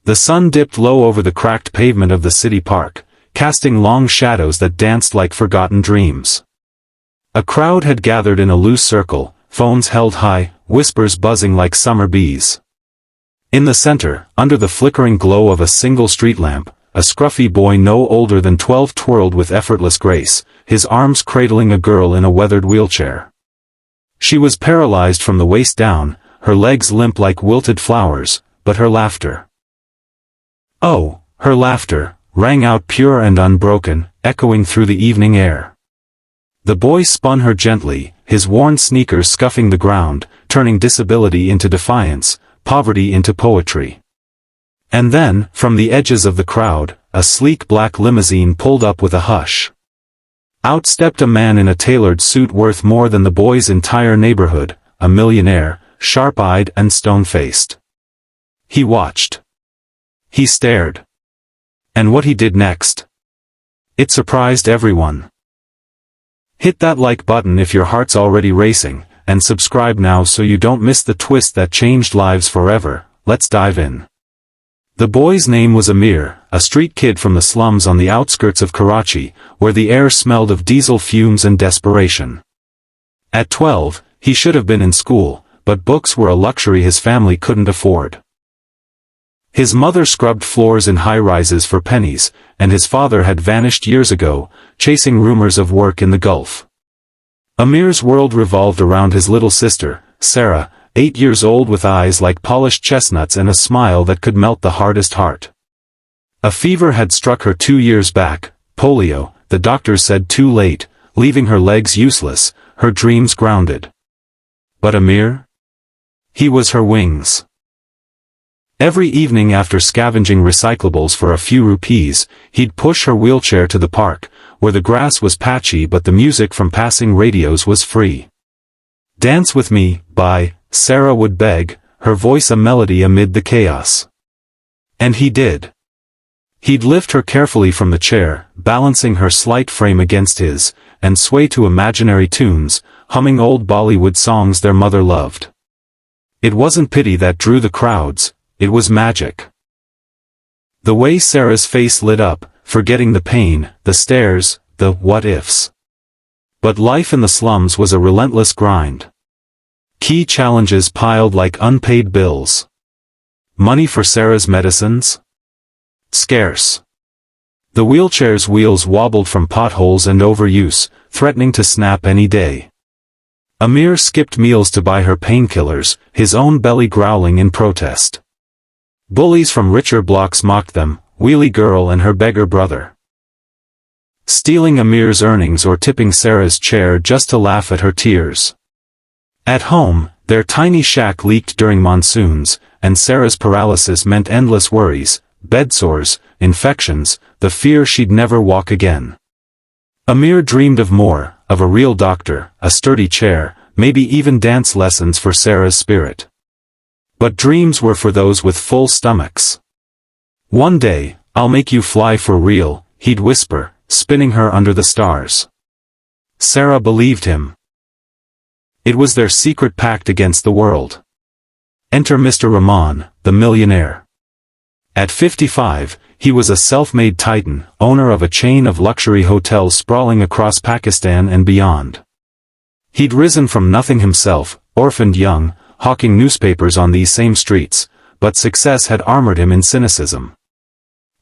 The sun dipped low over the cracked pavement of the city park, casting long shadows that danced like forgotten dreams. A crowd had gathered in a loose circle, phones held high, whispers buzzing like summer bees. In the center, under the flickering glow of a single street lamp, a scruffy boy no older than 12 twirled with effortless grace, his arms cradling a girl in a weathered wheelchair. She was paralyzed from the waist down, her legs limp like wilted flowers, but her laughter. Oh, her laughter, rang out pure and unbroken, echoing through the evening air. The boy spun her gently, his worn sneakers scuffing the ground, turning disability into defiance, poverty into poetry. And then, from the edges of the crowd, a sleek black limousine pulled up with a hush. Out stepped a man in a tailored suit worth more than the boy's entire neighborhood, a millionaire, sharp-eyed and stone-faced. He watched. He stared. And what he did next? It surprised everyone. Hit that like button if your heart's already racing, and subscribe now so you don't miss the twist that changed lives forever. Let's dive in. The boy's name was Amir, a street kid from the slums on the outskirts of Karachi, where the air smelled of diesel fumes and desperation. At 12, he should have been in school, but books were a luxury his family couldn't afford. His mother scrubbed floors in high-rises for pennies, and his father had vanished years ago, chasing rumors of work in the Gulf. Amir's world revolved around his little sister, Sarah, 8 years old with eyes like polished chestnuts and a smile that could melt the hardest heart. A fever had struck her 2 years back, polio, the doctors said too late, leaving her legs useless, her dreams grounded. But Amir? He was her wings. Every evening after scavenging recyclables for a few rupees, he'd push her wheelchair to the park, where the grass was patchy but the music from passing radios was free. "Dance with me," by Sarah would beg, her voice a melody amid the chaos. And he did. He'd lift her carefully from the chair, balancing her slight frame against his, and sway to imaginary tunes, humming old Bollywood songs their mother loved. It wasn't pity that drew the crowds, it was magic. The way Sarah's face lit up, forgetting the pain, the stares, the what-ifs. But life in the slums was a relentless grind. Key challenges piled like unpaid bills. Money for Sarah's medicines? Scarce. The wheelchair's wheels wobbled from potholes and overuse, threatening to snap any day. Amir skipped meals to buy her painkillers, his own belly growling in protest. Bullies from richer blocks mocked them, wheelie girl and her beggar brother. Stealing Amir's earnings or tipping Sarah's chair just to laugh at her tears. At home, their tiny shack leaked during monsoons, and Sarah's paralysis meant endless worries, bedsores, infections, the fear she'd never walk again. Amir dreamed of more, of a real doctor, a sturdy chair, maybe even dance lessons for Sarah's spirit. But dreams were for those with full stomachs. "One day, I'll make you fly for real," he'd whisper, spinning her under the stars. Sarah believed him. It was their secret pact against the world. Enter Mr. Rahman, the millionaire. At 55, he was a self-made titan, owner of a chain of luxury hotels sprawling across Pakistan and beyond. He'd risen from nothing himself, orphaned young, hawking newspapers on these same streets, but success had armored him in cynicism.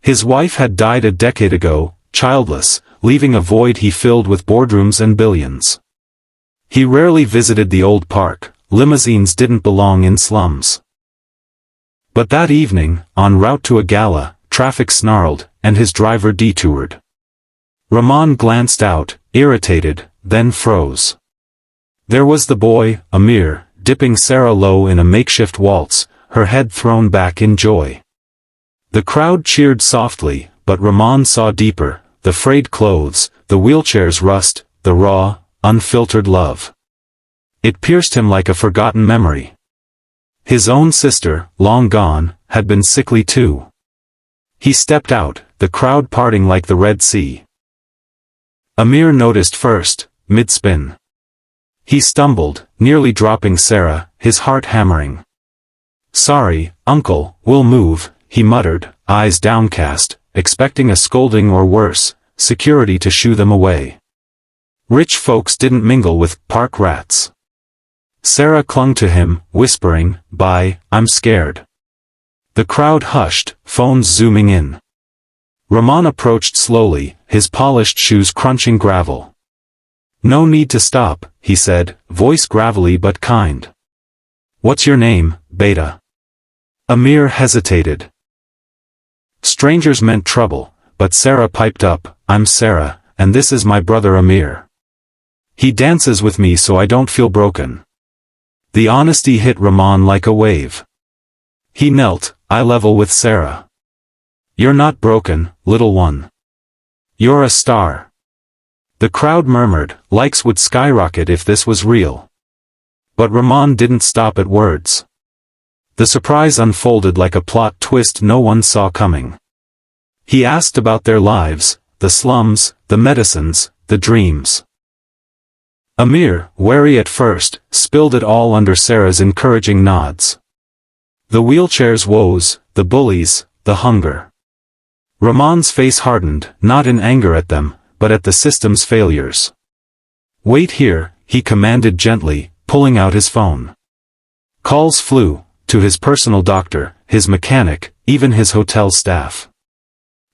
His wife had died a decade ago, childless, leaving a void he filled with boardrooms and billions. He rarely visited the old park, limousines didn't belong in slums. But that evening, en route to a gala, traffic snarled, and his driver detoured. Rahman glanced out, irritated, then froze. There was the boy, Amir, dipping Sarah low in a makeshift waltz, her head thrown back in joy. The crowd cheered softly, but Rahman saw deeper, the frayed clothes, the wheelchair's rust, the raw, unfiltered love. It pierced him like a forgotten memory. His own sister, long gone, had been sickly too. He stepped out, the crowd parting like the Red Sea. Amir noticed first, mid-spin. He stumbled, nearly dropping Sarah, his heart hammering. "Sorry, uncle, we'll move," he muttered, eyes downcast, expecting a scolding or worse, security to shoo them away. Rich folks didn't mingle with park rats. Sarah clung to him, whispering, "Bye, I'm scared." The crowd hushed, phones zooming in. Rahman approached slowly, his polished shoes crunching gravel. "No need to stop," he said, voice gravelly but kind. "What's your name, Beta?" Amir hesitated. Strangers meant trouble, but Sarah piped up, "I'm Sarah, and this is my brother Amir. He dances with me so I don't feel broken." The honesty hit Rahman like a wave. He knelt, eye level with Sarah. "You're not broken, little one. You're a star." The crowd murmured, likes would skyrocket if this was real. But Rahman didn't stop at words. The surprise unfolded like a plot twist no one saw coming. He asked about their lives, the slums, the medicines, the dreams. Amir, wary at first, spilled it all under Sarah's encouraging nods. The wheelchair's woes, the bullies, the hunger. Rahman's face hardened, not in anger at them, but at the system's failures. "Wait here," he commanded gently, pulling out his phone. Calls flew, to his personal doctor, his mechanic, even his hotel staff.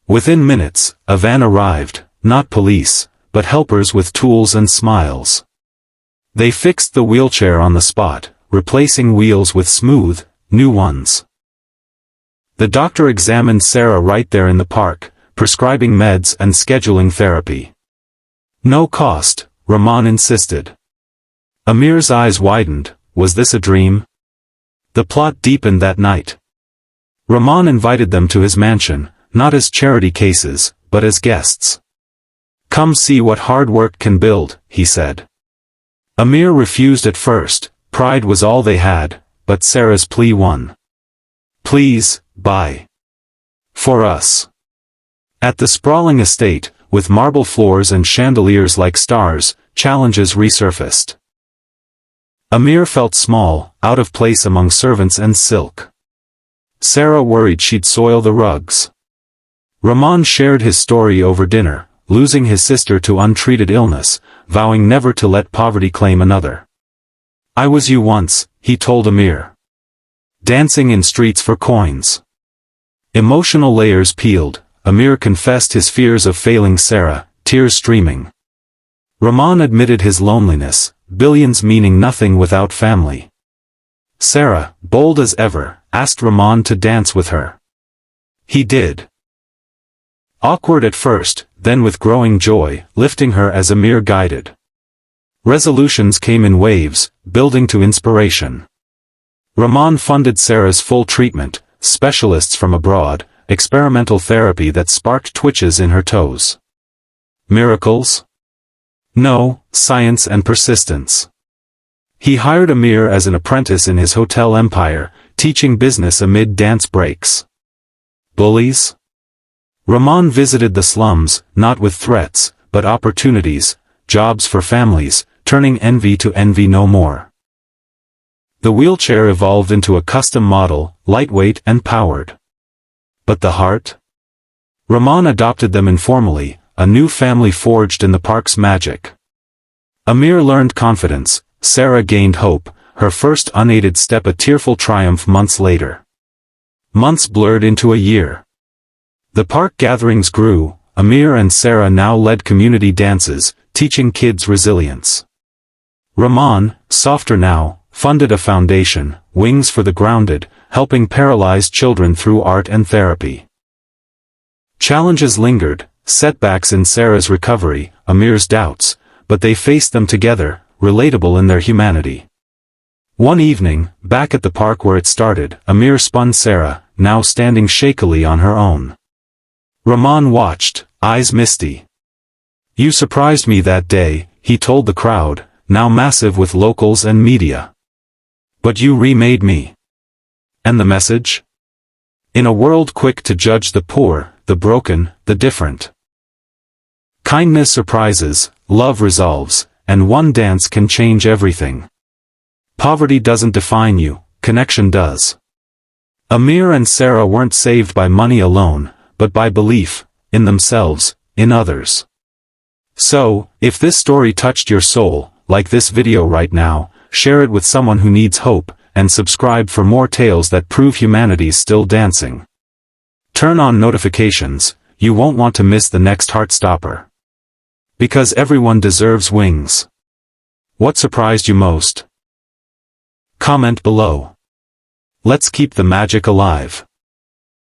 Within minutes, a van arrived, not police, but helpers with tools and smiles. They fixed the wheelchair on the spot, replacing wheels with smooth, new ones. The doctor examined Sarah right there in the park, prescribing meds and scheduling therapy. "No cost," Rahman insisted. Amir's eyes widened, was this a dream? The plot deepened that night. Rahman invited them to his mansion, not as charity cases, but as guests. "Come see what hard work can build," he said. Amir refused at first, pride was all they had, but Sarah's plea won. "Please, buy. For us." At the sprawling estate, with marble floors and chandeliers like stars, challenges resurfaced. Amir felt small, out of place among servants and silk. Sarah worried she'd soil the rugs. Rahman shared his story over dinner, losing his sister to untreated illness, vowing never to let poverty claim another. "I was you once," he told Amir. "Dancing in streets for coins." Emotional layers peeled, Amir confessed his fears of failing Sarah, tears streaming. Rahman admitted his loneliness, billions meaning nothing without family. Sarah, bold as ever, asked Rahman to dance with her. He did. Awkward at first, then with growing joy, lifting her as Amir guided. Resolutions came in waves, building to inspiration. Rahman funded Sarah's full treatment, specialists from abroad, experimental therapy that sparked twitches in her toes. Miracles? No, science and persistence. He hired Amir as an apprentice in his hotel empire, teaching business amid dance breaks. Bullies? Rahman visited the slums, not with threats, but opportunities, jobs for families, turning envy to envy no more. The wheelchair evolved into a custom model, lightweight and powered. But the heart? Rahman adopted them informally, a new family forged in the park's magic. Amir learned confidence, Sarah gained hope, her first unaided step a tearful triumph months later. Months blurred into a year. The park gatherings grew, Amir and Sarah now led community dances, teaching kids resilience. Rahman, softer now, funded a foundation, Wings for the Grounded, helping paralyzed children through art and therapy. Challenges lingered, setbacks in Sarah's recovery, Amir's doubts, but they faced them together, relatable in their humanity. One evening, back at the park where it started, Amir spun Sarah, now standing shakily on her own. Rahman watched, eyes misty. "You surprised me that day," he told the crowd, now massive with locals and media. "But you remade me." And the message? In a world quick to judge the poor, the broken, the different. Kindness surprises, love resolves, and one dance can change everything. Poverty doesn't define you, connection does. Amir and Sarah weren't saved by money alone, but by belief, in themselves, in others. So, if this story touched your soul, like this video right now, share it with someone who needs hope, and subscribe for more tales that prove humanity's still dancing. Turn on notifications, you won't want to miss the next Heartstopper. Because everyone deserves wings. What surprised you most? Comment below. Let's keep the magic alive.